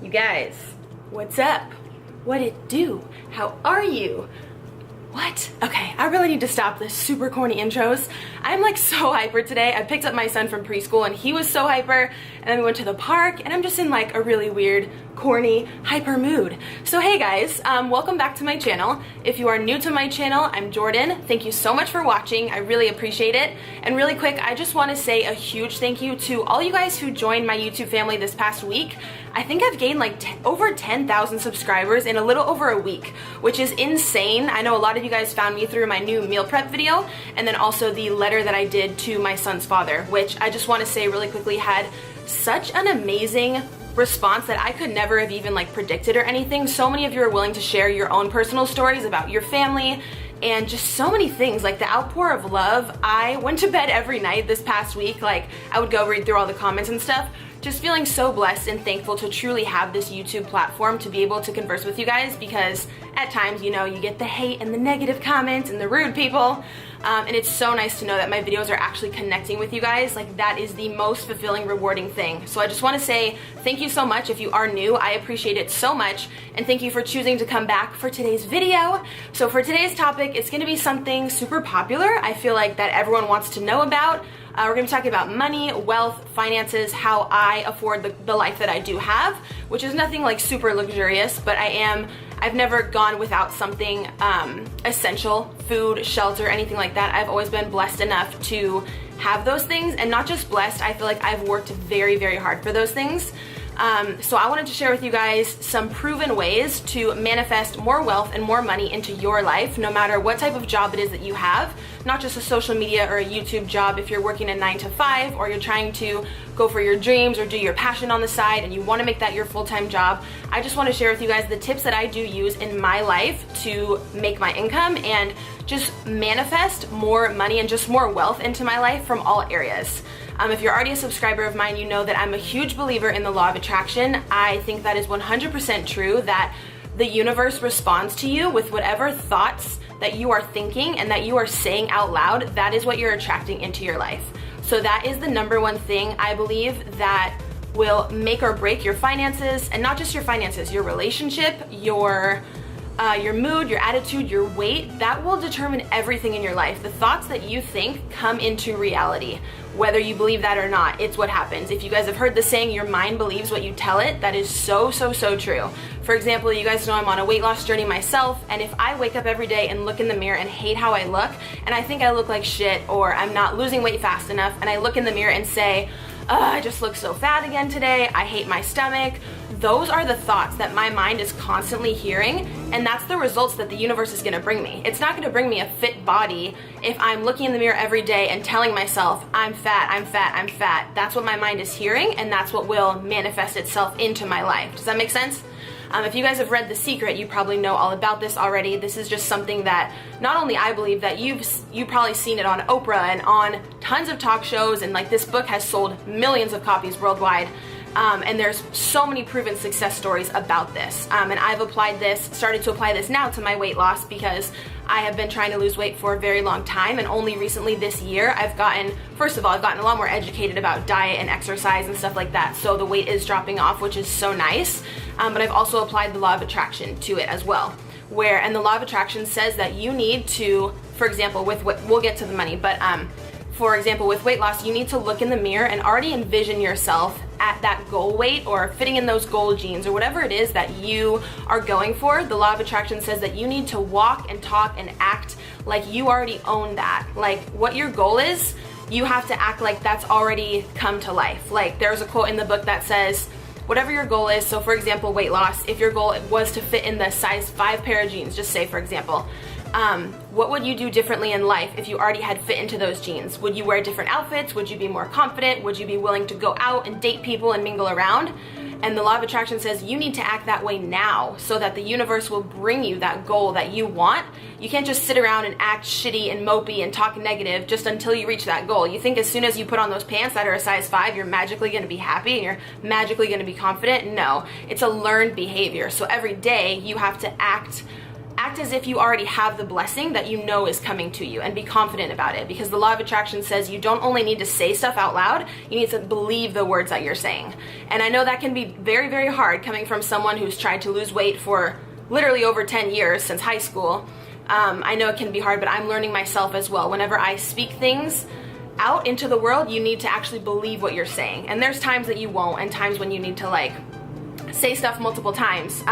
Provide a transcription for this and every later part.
You guys, what's up? What it do? How are you? What? Okay, I really need to stop this super corny intros. I'm like so hyper today. I picked up my son from preschool and he was so hyper, and then we went to the park and I'm just in like a really weird, corny, hyper mood. So hey guys, welcome back to my channel. If you are new to my channel, I'm Jordan. Thank you so much for watching. I really appreciate it. And really quick, I just want to say a huge thank you to all you guys who joined my YouTube family this past week. I think I've gained like over 10,000 subscribers in a little over a week, which is insane. I know a lot of you guys found me through my new meal prep video, and then also the letter that I did to my son's father, which I just want to say really quickly had such an amazing response that I could never have even like predicted or anything. So many of you are willing to share your own personal stories about your family and just so many things, like the outpour of love. I went to bed every night this past week. Like I would go read through all the comments and stuff, just feeling so blessed and thankful to truly have this YouTube platform to be able to converse with you guys, because at times, you know, you get the hate and the negative comments and the rude people. And it's so nice to know that my videos are actually connecting with you guys. Like that is the most fulfilling, rewarding thing. So I just want to say thank you so much. If you are new, I appreciate it so much. And thank you for choosing to come back for today's video. So for today's topic, it's going to be something super popular. I feel like that everyone wants to know about. We're going to be talking about money, wealth, finances, how I afford the life that I do have, which is nothing like super luxurious, but I've never gone without something essential, food, shelter, anything like that. I've always been blessed enough to have those things, and not just blessed, I feel like I've worked very, very hard for those things. So I wanted to share with you guys some proven ways to manifest more wealth and more money into your life, no matter what type of job it is that you have, not just a social media or a YouTube job. If you're working a 9-to-5 or you're trying to go for your dreams or do your passion on the side and you want to make that your full-time job, I just want to share with you guys the tips that I do use in my life to make my income and just manifest more money and just more wealth into my life from all areas. If you're already a subscriber of mine, you know that I'm a huge believer in the law of attraction. I think that is 100% true, that the universe responds to you with whatever thoughts that you are thinking and that you are saying out loud. That is what you're attracting into your life. So that is the number one thing I believe that will make or break your finances, and not just your finances, your relationship, your mood, your attitude, your weight. That will determine everything in your life. The thoughts that you think come into reality. Whether you believe that or not, it's what happens. If you guys have heard the saying, your mind believes what you tell it, that is so, so, so true. For example, you guys know I'm on a weight loss journey myself, and if I wake up every day and look in the mirror and hate how I look, and I think I look like shit, or I'm not losing weight fast enough, and I look in the mirror and say, I just look so fat again today, I hate my stomach. Those are the thoughts that my mind is constantly hearing, and that's the results that the universe is gonna bring me. It's not gonna bring me a fit body if I'm looking in the mirror every day and telling myself, I'm fat, I'm fat, I'm fat. That's what my mind is hearing, and that's what will manifest itself into my life. Does that make sense? If you guys have read The Secret, you probably know all about this already. This is just something that not only I believe, that you've probably seen it on Oprah and on tons of talk shows, and like this book has sold millions of copies worldwide. And there's so many proven success stories about this. And I've started to apply this now to my weight loss, because I have been trying to lose weight for a very long time, and only recently this year I've gotten a lot more educated about diet and exercise and stuff like that. So the weight is dropping off, which is so nice. But I've also applied the law of attraction to it as well. And the law of attraction says that you need to, for example, we'll get to the money, but for example, with weight loss, you need to look in the mirror and already envision yourself at that goal weight, or fitting in those goal jeans, or whatever it is that you are going for. The law of attraction says that you need to walk and talk and act like you already own that. Like what your goal is, you have to act like that's already come to life. Like there's a quote in the book that says, whatever your goal is, so for example, weight loss, if your goal was to fit in the size 5 pair of jeans, just say for example, what would you do differently in life if you already had fit into those jeans? Would you wear different outfits? Would you be more confident? Would you be willing to go out and date people and mingle around? And the law of attraction says you need to act that way now, so that the universe will bring you that goal that you want. You can't just sit around and act shitty and mopey and talk negative just until you reach that goal. You think as soon as you put on those pants that are a size 5, you're magically going to be happy and you're magically going to be confident? No, it's a learned behavior. So every day you have to act act as if you already have the blessing that you know is coming to you, and be confident about it, because the law of attraction says you don't only need to say stuff out loud, you need to believe the words that you're saying. And I know that can be very, very hard coming from someone who's tried to lose weight for literally over 10 years since high school. I know it can be hard, but I'm learning myself as well. Whenever I speak things out into the world, you need to actually believe what you're saying. And there's times that you won't, and times when you need to like say stuff multiple times.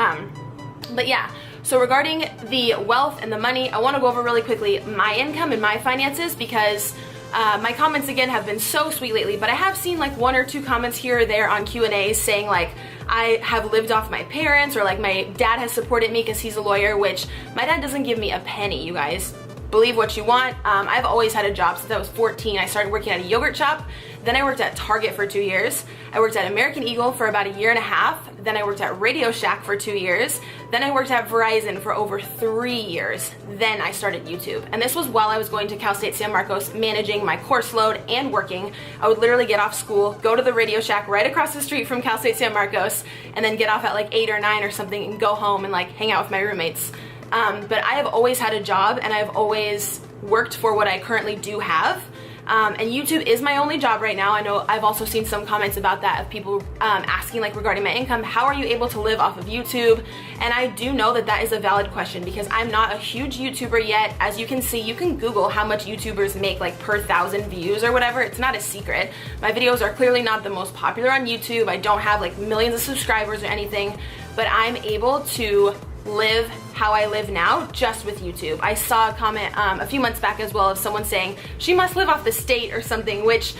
But yeah, so regarding the wealth and the money, I want to go over really quickly my income and my finances, because my comments again have been so sweet lately, but I have seen like 1 or 2 comments here or there on Q&As saying like I have lived off my parents, or like my dad has supported me because he's a lawyer, which my dad doesn't give me a penny, you guys. Believe what you want. I've always had a job since I was 14. I started working at a yogurt shop. Then I worked at Target for 2 years. I worked at American Eagle for about 1.5 years. Then I worked at Radio Shack for 2 years. Then I worked at Verizon for over 3 years. Then I started YouTube. And this was while I was going to Cal State San Marcos, managing my course load and working. I would literally get off school, go to the Radio Shack right across the street from Cal State San Marcos, and then get off at like 8 or 9 or something and go home and like hang out with my roommates. But I have always had a job, and I've always worked for what I currently do have. And YouTube is my only job right now. I know I've also seen some comments about that of people asking like regarding my income, how are you able to live off of YouTube? And I do know that that is a valid question, because I'm not a huge YouTuber yet. As you can see, you can Google how much YouTubers make like per 1,000 views or whatever. It's not a secret. My videos are clearly not the most popular on YouTube. I don't have like millions of subscribers or anything, but I'm able to live how I live now just with YouTube. I saw a comment a few months back as well of someone saying she must live off the state or something, which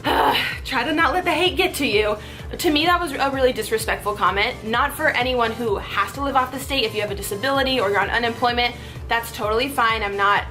try to not let the hate get to you. To me, that was a really disrespectful comment. Not for anyone who has to live off the state. If you have a disability or you're on unemployment, that's totally fine. I'm not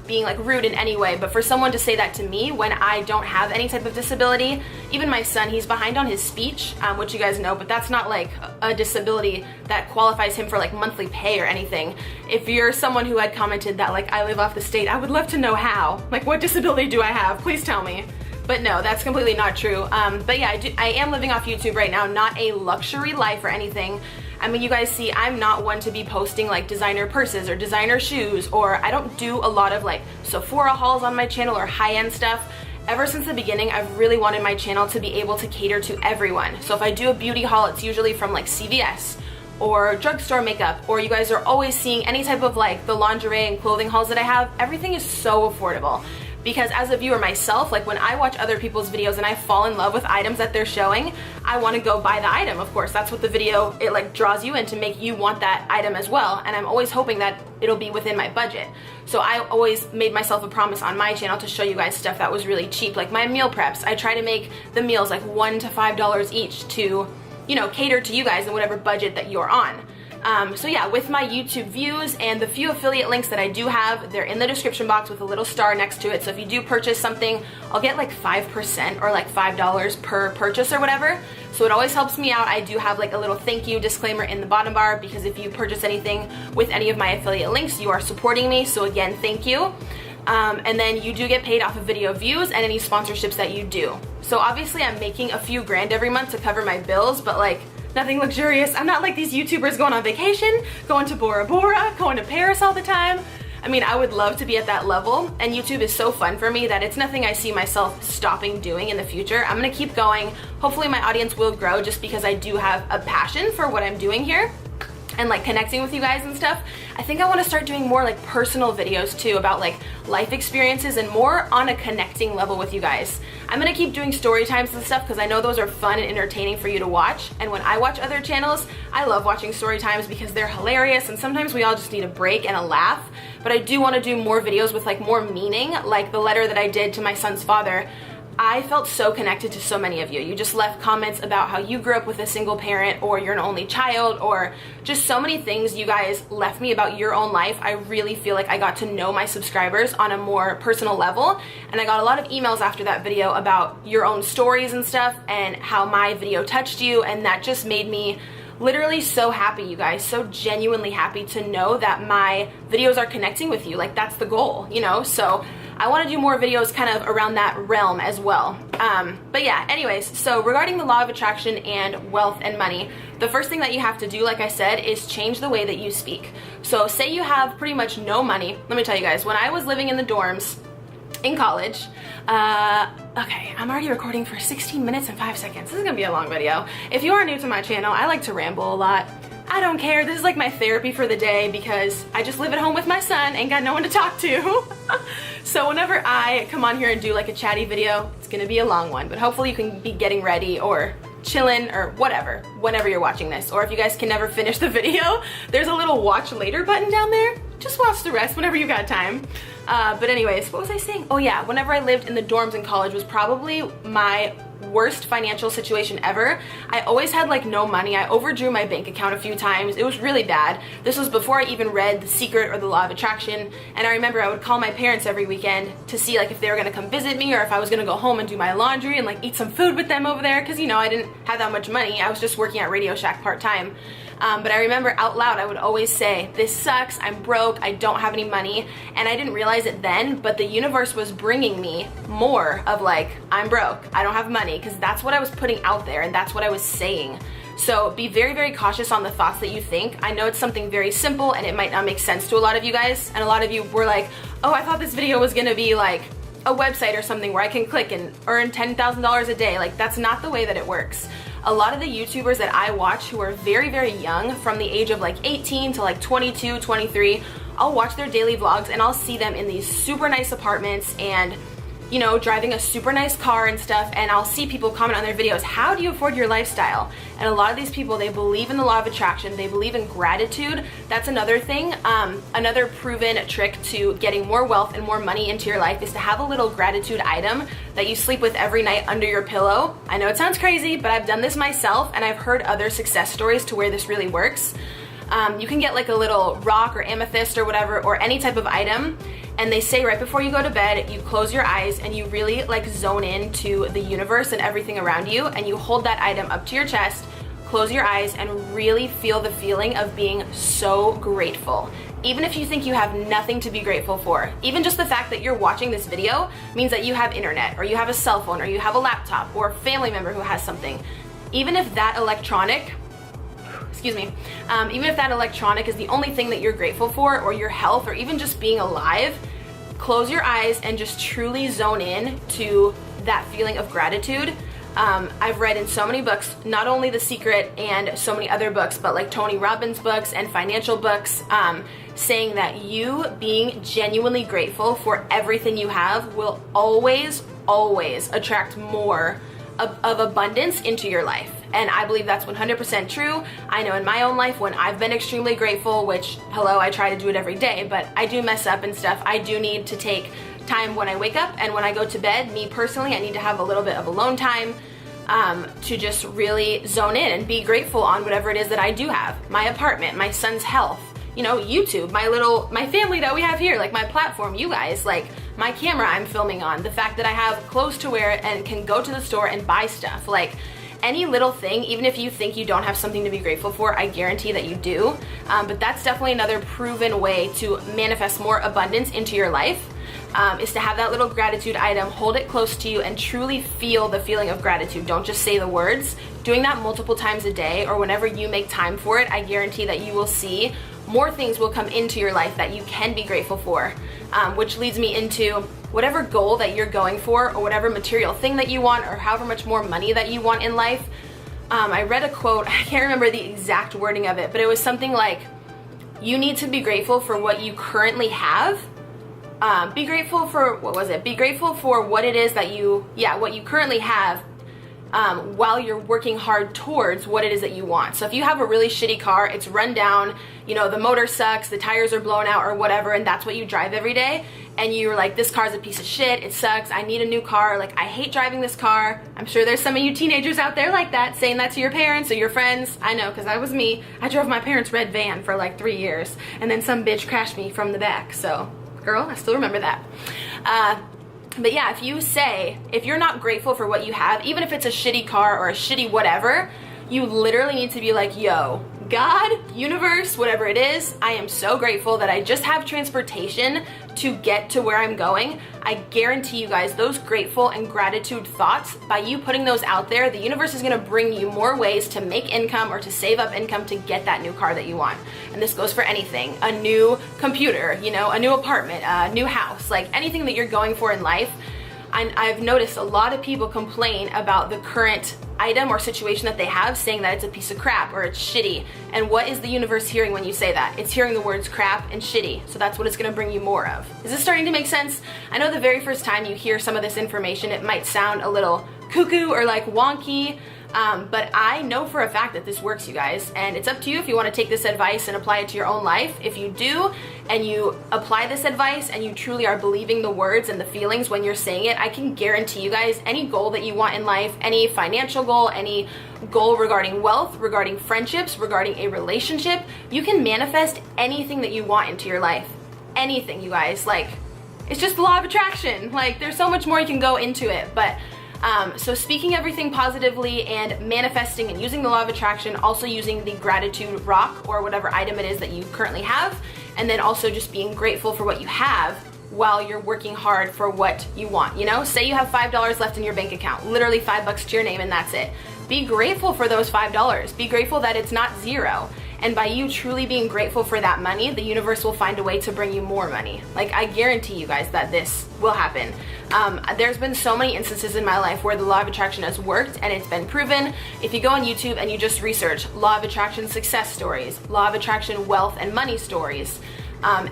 being like rude in any way, but for someone to say that to me when I don't have any type of disability, even my son, he's behind on his speech, which you guys know, but that's not like a disability that qualifies him for like monthly pay or anything. If you're someone who had commented that like I live off the state, I would love to know how. Like, what disability do I have? Please tell me. But no, that's completely not true. But yeah, I am living off YouTube right now, not a luxury life or anything. I mean, you guys see, I'm not one to be posting like designer purses or designer shoes, or I don't do a lot of like Sephora hauls on my channel or high-end stuff. Ever since the beginning, I've really wanted my channel to be able to cater to everyone. So if I do a beauty haul, it's usually from like CVS or drugstore makeup, or you guys are always seeing any type of like the lingerie and clothing hauls that I have. Everything is so affordable. Because as a viewer myself, like when I watch other people's videos and I fall in love with items that they're showing, I want to go buy the item. Of course, that's what the video, it like draws you in to make you want that item as well. And I'm always hoping that it'll be within my budget. So I always made myself a promise on my channel to show you guys stuff that was really cheap. Like my meal preps, I try to make the meals like $1 to $5 each to, you know, cater to you guys in whatever budget that you're on. So yeah, with my YouTube views and the few affiliate links that I do have, they're in the description box with a little star next to it. So if you do purchase something, I'll get like 5% or like $5 per purchase or whatever. So it always helps me out. I do have like a little thank you disclaimer in the bottom bar, because if you purchase anything with any of my affiliate links, you are supporting me. So again, thank you. And then you do get paid off of video views and any sponsorships that you do. So obviously I'm making a few grand every month to cover my bills, but like nothing luxurious. I'm not like these YouTubers going on vacation, going to Bora Bora, going to Paris all the time. I mean, I would love to be at that level, and YouTube is so fun for me that it's nothing I see myself stopping doing in the future. I'm gonna keep going. Hopefully my audience will grow, just because I do have a passion for what I'm doing here and like connecting with you guys and stuff. I think I want to start doing more like personal videos too, about like life experiences and more on a connecting level with you guys. I'm gonna keep doing story times and stuff, because I know those are fun and entertaining for you to watch. And when I watch other channels, I love watching story times because they're hilarious, and sometimes we all just need a break and a laugh. But I do want to do more videos with like more meaning, like the letter that I did to my son's father. I felt so connected to so many of you. You just left comments about how you grew up with a single parent, or you're an only child, or just so many things you guys left me about your own life. I really feel like I got to know my subscribers on a more personal level, and I got a lot of emails after that video about your own stories and stuff, and how my video touched you, and that just made me literally so happy, you guys, so genuinely happy to know that my videos are connecting with you. Like, that's the goal, you know? So I want to do more videos kind of around that realm as well. But yeah, anyways, so regarding the law of attraction and wealth and money, the first thing that you have to do, like I said, is change the way that you speak. So say you have pretty much no money. Let me tell you guys, when I was living in the dorms in college, okay, I'm already recording for 16 minutes and 5 seconds. This is gonna be a long video. If you are new to my channel, I like to ramble a lot. I don't care. This is like my therapy for the day because I just live at home with my son and got no one to talk to. So whenever I come on here and do like a chatty video, it's gonna be a long one, but hopefully you can be getting ready or chilling or whatever whenever you're watching this. Or if you guys can never finish the video, there's a little watch later button down there. Just watch the rest whenever you got time. But anyways, what was I saying? Oh yeah, whenever I lived in the dorms in college was probably my worst financial situation ever. I always had like no money. I overdrew my bank account a few times. It was really bad. This was before I even read The Secret or The Law of Attraction. And I remember I would call my parents every weekend to see like if they were gonna come visit me or if I was gonna go home and do my laundry and like eat some food with them over there, because you know I didn't have that much money. I was just working at Radio Shack part-time. But I remember out loud I would always say, this sucks, I'm broke, I don't have any money. And I didn't realize it then, but the universe was bringing me more of like, I'm broke, I don't have money, because that's what I was putting out there and that's what I was saying. So be very, very cautious on the thoughts that you think. I know it's something very simple and it might not make sense to a lot of you guys. And a lot of you were like, oh, I thought this video was gonna be like a website or something where I can click and earn $10,000 a day. Like, that's not the way that it works. A lot of the YouTubers that I watch who are very, very young, from the age of like 18 to like 22, 23, I'll watch their daily vlogs and I'll see them in these super nice apartments and, you know, driving a super nice car and stuff, and I'll see people comment on their videos, how do you afford your lifestyle? And a lot of these people, they believe in the law of attraction, they believe in gratitude. That's another thing. Another proven trick to getting more wealth and more money into your life is to have a little gratitude item that you sleep with every night under your pillow. I know it sounds crazy, but I've done this myself and I've heard other success stories to where this really works. You can get like a little rock or amethyst or whatever, or any type of item, and they say right before you go to bed, you close your eyes and you really like zone into the universe and everything around you, and you hold that item up to your chest, close your eyes, and really feel the feeling of being so grateful. Even if you think you have nothing to be grateful for, even just the fact that you're watching this video means that you have internet, or you have a cell phone, or you have a laptop, or a family member who has something. Even if that electronic, even if that electronic is the only thing that you're grateful for, or your health, or even just being alive, close your eyes and just truly zone in to that feeling of gratitude. I've read in so many books, not only The Secret and so many other books, but like Tony Robbins books and financial books, saying that you being genuinely grateful for everything you have will always, always attract more of abundance into your life. And I believe that's 100% true. I know in my own life when I've been extremely grateful, which, hello, I try to do it every day, but I do mess up and stuff. I do need to take time when I wake up and when I go to bed. Me personally, I need to have a little bit of alone time to just really zone in and be grateful on whatever it is that I do have. My apartment, my son's health, you know, YouTube, my family that we have here, like my platform, you guys, like my camera I'm filming on, the fact that I have clothes to wear and can go to the store and buy stuff. Like, any little thing, even if you think you don't have something to be grateful for, I guarantee that you do. But that's definitely another proven way to manifest more abundance into your life, is to have that little gratitude item, hold it close to you, and truly feel the feeling of gratitude. Don't just say the words. Doing that multiple times a day, or whenever you make time for it, I guarantee that you will see more things will come into your life that you can be grateful for, which leads me into whatever goal that you're going for, or whatever material thing that you want, or however much more money that you want in life. I read a quote, I can't remember the exact wording of it, but it was something like, you need to be grateful for what you currently have. Be grateful for, what was it? Be grateful for what it is that what you currently have, while you're working hard towards what it is that you want. So if you have a really shitty car, it's run down, you know, the motor sucks, the tires are blown out or whatever, and that's what you drive every day, and you're like, this car's a piece of shit, it sucks, I need a new car, like, I hate driving this car. I'm sure there's some of you teenagers out there like that, saying that to your parents or your friends. I know, because that was me. I drove my parents' red van for like 3 years, and then some bitch crashed me from the back. So, girl, I still remember that. But yeah, if you're not grateful for what you have, even if it's a shitty car or a shitty whatever, You literally need to be like, yo, God, universe, whatever it is, I am so grateful that I just have transportation to get to where I'm going. I guarantee you guys, those grateful and gratitude thoughts, by you putting those out there, the universe is gonna bring you more ways to make income or to save up income to get that new car that you want. And this goes for anything, a new computer, you know, a new apartment, a new house, like anything that you're going for in life. I've noticed a lot of people complain about the current item or situation that they have, saying that it's a piece of crap or it's shitty. And what is the universe hearing when you say that? It's hearing the words crap and shitty. So that's what it's gonna bring you more of. Is this starting to make sense? I know the very first time you hear some of this information, it might sound a little cuckoo or like wonky, but I know for a fact that this works, you guys, and it's up to you if you want to take this advice and apply it to your own life. If you do, and you apply this advice and you truly are believing the words and the feelings when you're saying it, I can guarantee you guys, any goal that you want in life, any financial goal, any goal regarding wealth, regarding friendships, regarding a relationship, you can manifest anything that you want into your life. Anything, you guys. Like, it's just the law of attraction. Like, there's so much more you can go into it, but so speaking everything positively and manifesting and using the law of attraction, also using the gratitude rock or whatever item it is that you currently have, and then also just being grateful for what you have while you're working hard for what you want. You know, say you have $5 left in your bank account, literally $5 to your name, and that's it. Be grateful for those $5. Be grateful that it's not zero. And by you truly being grateful for that money, the universe will find a way to bring you more money. Like, I guarantee you guys that this will happen. There's been so many instances in my life where the law of attraction has worked and it's been proven. If you go on YouTube and you just research law of attraction success stories, law of attraction wealth and money stories,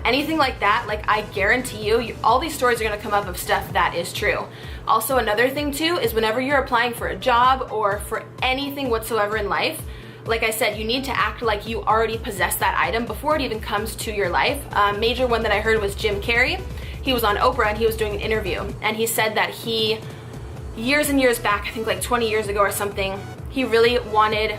anything like that, like, I guarantee you, all these stories are gonna come up of stuff that is true. Also, another thing too is whenever you're applying for a job or for anything whatsoever in life, like I said, you need to act like you already possess that item before it even comes to your life. Major one that I heard was Jim Carrey. He was on Oprah and he was doing an interview, and he said that he, years and years back, I think like 20 years ago or something, he really wanted,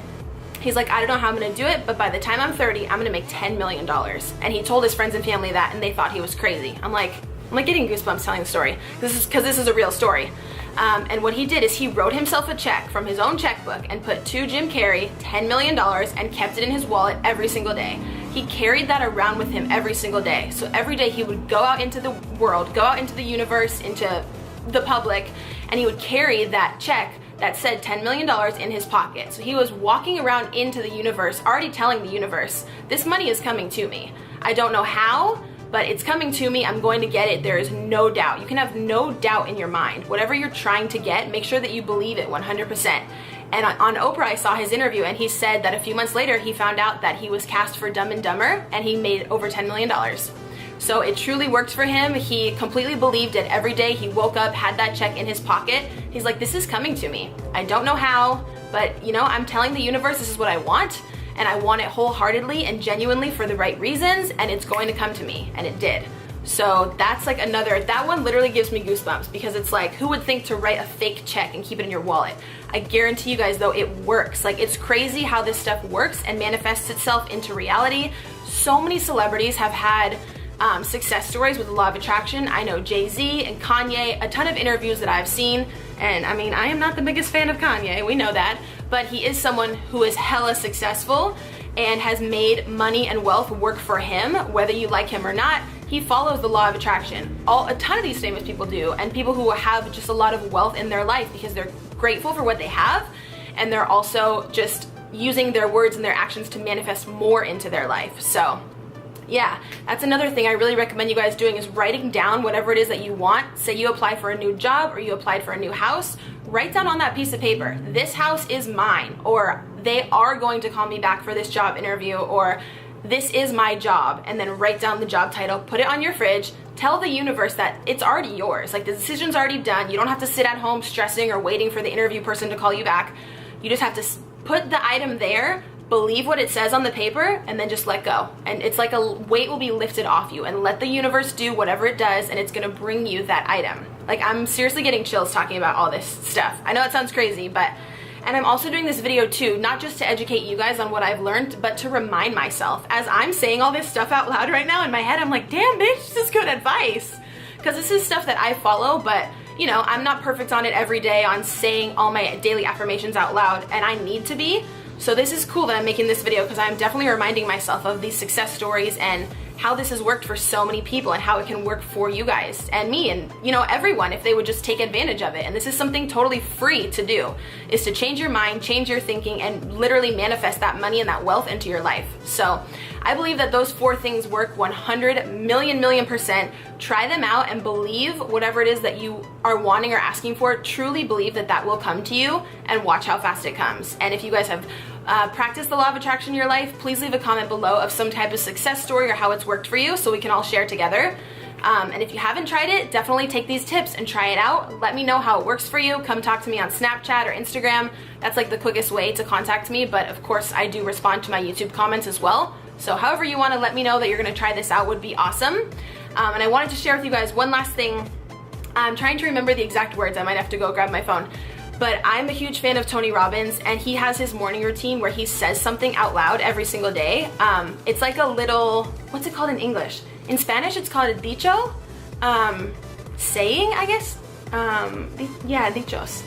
he's like, I don't know how I'm gonna do it, but by the time I'm 30, I'm gonna make $10 million. And he told his friends and family that, and they thought he was crazy. I'm like getting goosebumps telling the story. Because this is a real story. And what he did is he wrote himself a check from his own checkbook and put to Jim Carrey $10 million and kept it in his wallet every single day. He carried that around with him every single day. So every day he would go out into the world, go out into the universe, into the public, and he would carry that check that said $10 million in his pocket. So he was walking around into the universe, already telling the universe, this money is coming to me. I don't know how, but it's coming to me. I'm going to get it. There is no doubt. You can have no doubt in your mind. Whatever you're trying to get, make sure that you believe it 100%. And on Oprah, I saw his interview, and he said that a few months later, he found out that he was cast for Dumb and Dumber, and he made over $10 million. So it truly worked for him. He completely believed it. Every day he woke up, had that check in his pocket. He's like, this is coming to me. I don't know how, but you know, I'm telling the universe this is what I want, and I want it wholeheartedly and genuinely for the right reasons, and it's going to come to me, and it did. So that's like another, that one literally gives me goosebumps, because it's like, who would think to write a fake check and keep it in your wallet? I guarantee you guys though, it works. Like, it's crazy how this stuff works and manifests itself into reality. So many celebrities have had success stories with the law of attraction. I know Jay-Z and Kanye, a ton of interviews that I've seen, and I mean, I am not the biggest fan of Kanye, we know that, but he is someone who is hella successful and has made money and wealth work for him, whether you like him or not. He follows the law of attraction. A ton of these famous people do, and people who have just a lot of wealth in their life because they're grateful for what they have, and they're also just using their words and their actions to manifest more into their life. So yeah, that's another thing I really recommend you guys doing, is writing down whatever it is that you want. Say you apply for a new job or you applied for a new house, write down on that piece of paper, this house is mine, or they are going to call me back for this job interview, or this is my job, and then write down the job title, put it on your fridge, tell the universe that it's already yours. Like, the decision's already done. You don't have to sit at home stressing or waiting for the interview person to call you back. You just have to put the item there, believe what it says on the paper, and then just let go. And it's like a weight will be lifted off you, and let the universe do whatever it does, and it's gonna bring you that item. Like, I'm seriously getting chills talking about all this stuff. I know it sounds crazy, but, and I'm also doing this video too, not just to educate you guys on what I've learned, but to remind myself. As I'm saying all this stuff out loud right now in my head, I'm like, damn bitch, this is good advice. Because this is stuff that I follow, but you know, I'm not perfect on it every day on saying all my daily affirmations out loud, and I need to be. So this is cool that I'm making this video because I'm definitely reminding myself of these success stories and how this has worked for so many people and how it can work for you guys and me and, you know, everyone if they would just take advantage of it. And this is something totally free to do, is to change your mind, change your thinking, and literally manifest that money and that wealth into your life. So I believe that those 4 things work 100 million %. Try them out and believe whatever it is that you are wanting or asking for. Truly believe that that will come to you, and watch how fast it comes. And if you guys have practiced the law of attraction in your life, please leave a comment below of some type of success story or how it's worked for you so we can all share together. And if you haven't tried it, definitely take these tips and try it out. Let me know how it works for you. Come talk to me on Snapchat or Instagram. That's like the quickest way to contact me, but of course I do respond to my YouTube comments as well. So however you want to let me know that you're going to try this out would be awesome. And I wanted to share with you guys one last thing. I'm trying to remember the exact words. I might have to go grab my phone. But I'm a huge fan of Tony Robbins, and he has his morning routine where he says something out loud every single day. It's like a little, what's it called in English? In Spanish, it's called a dicho. Saying, I guess? Yeah, dichos.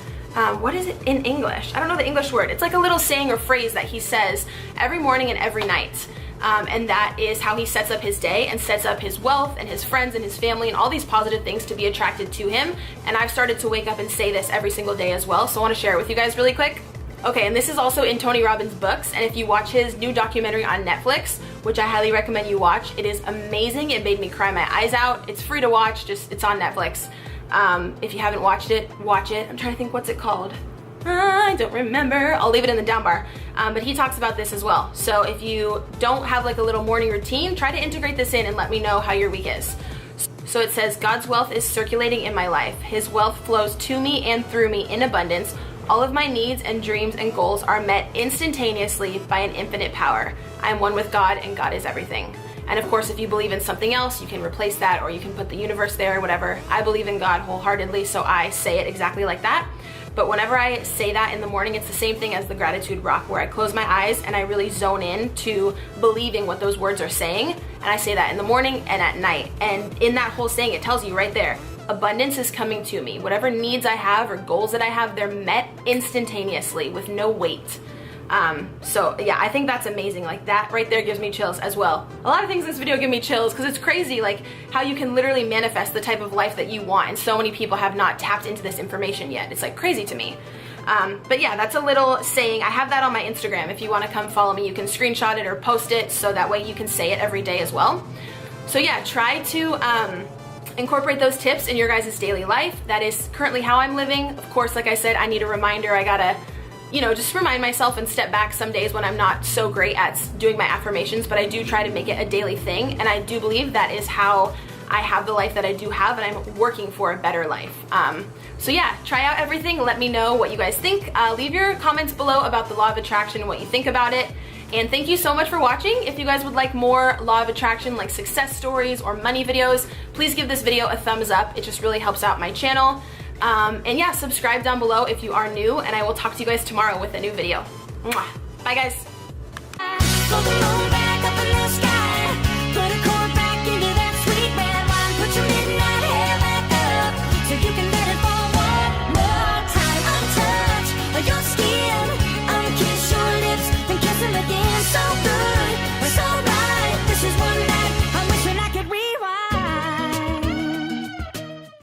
What is it in English? I don't know the English word. It's like a little saying or phrase that he says every morning and every night. And that is how he sets up his day and sets up his wealth and his friends and his family and all these positive things to be attracted to him. And I've started to wake up and say this every single day as well, so I want to share it with you guys really quick. Okay, and this is also in Tony Robbins' books, and if you watch his new documentary on Netflix, which I highly recommend you watch, it is amazing. It made me cry my eyes out. It's free to watch, it's on Netflix. If you haven't watched it, watch it. I'm trying to think, what's it called? I don't remember. I'll leave it in the down bar. But he talks about this as well. So if you don't have like a little morning routine, try to integrate this in and let me know how your week is. So it says, God's wealth is circulating in my life. His wealth flows to me and through me in abundance. All of my needs and dreams and goals are met instantaneously by an infinite power. I am one with God, and God is everything. And of course, if you believe in something else, you can replace that, or you can put the universe there or whatever. I believe in God wholeheartedly, so I say it exactly like that. But whenever I say that in the morning, it's the same thing as the gratitude rock, where I close my eyes and I really zone in to believing what those words are saying. And I say that in the morning and at night. And in that whole saying, it tells you right there, abundance is coming to me. Whatever needs I have or goals that I have, they're met instantaneously with no wait. So yeah, I think that's amazing. Like, that right there gives me chills as well. A lot of things in this video give me chills because it's crazy, like how you can literally manifest the type of life that you want, and so many people have not tapped into this information yet. It's like crazy to me. But yeah, that's a little saying. I have that on my Instagram. If you want to come follow me, you can screenshot it or post it, so that way you can say it every day as well. So yeah, try to incorporate those tips in your guys' daily life. That is currently how I'm living. Of course, like I said, I need a reminder. I gotta, you know, just remind myself and step back some days when I'm not so great at doing my affirmations, but I do try to make it a daily thing, and I do believe that is how I have the life that I do have, and I'm working for a better life. So yeah, try out everything. Let me know what you guys think. Leave your comments below about the law of attraction and what you think about it. And thank you so much for watching. If you guys would like more law of attraction, like success stories or money videos, please give this video a thumbs up. It just really helps out my channel. And yeah, subscribe down below if you are new, and I will talk to you guys tomorrow with a new video. Mwah. Bye guys.